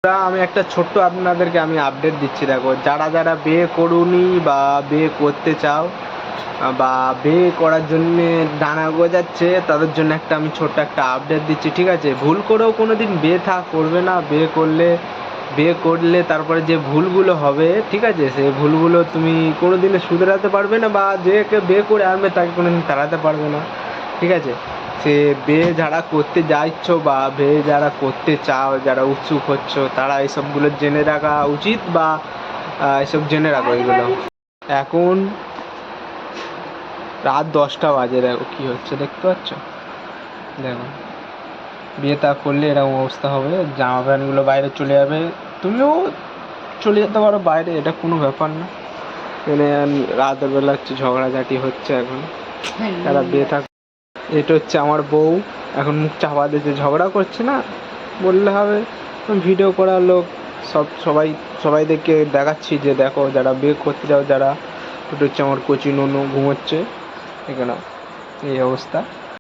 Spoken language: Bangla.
আমি একটা ছোট্ট আপনাদেরকে আমি আপডেট দিচ্ছি। দেখো, যারা যারা বিয়ে করুনি বা বিয়ে করতে চাও বা বিয়ে করার জন্যে ডানা গজাচ্ছে, তাদের জন্য একটা আমি ছোট্ট একটা আপডেট দিচ্ছি, ঠিক আছে? ভুল করেও কোনো দিন বিয়ে করবে না। বিয়ে করলে তারপরে যে ভুলগুলো হবে, ঠিক আছে, সেই ভুলগুলো তুমি কোনো দিনে শুধরাতে পারবে না, বা যে বিয়ে করে আনবে তাকে কোনো দিন তাড়াতে পারবে না, ঠিক আছে? সে বিয়ে যারা করতে যাচ্ছ বা বিয়ে যারা করতে চাও, যারা উৎসুক হচ্ছ, তারা এইসবগুলো জেনে রাখা উচিত, বা এসব জেনে রাখো এগুলো। এখন রাত 10টা বাজে, দেখো কী হচ্ছে, দেখতে পাচ্ছ? দেখো, বিয়ে করলে এরকম অবস্থা হবে, জামা প্যান্টগুলো বাইরে চলে যাবে। তুমিও চলে যেতে পারো বাইরে, এটা কোনো ব্যাপার না। মানে রাতের বেলা হচ্ছে ঝগড়াঝাটি হচ্ছে এখন, তারা বিয়ে এটা হচ্ছে আমার বউ, এখন মুখ চাপা দিয়েছে, ঝগড়া করছে না বললে হবে। ভিডিও করার লোক, সবাইদেরকে দেখাচ্ছি যে দেখো, যারা বিয়ে করতে যাও, যারা, ওটা হচ্ছে আমার কচি নুনু ঘুমোচ্ছে এখানে, এই অবস্থা।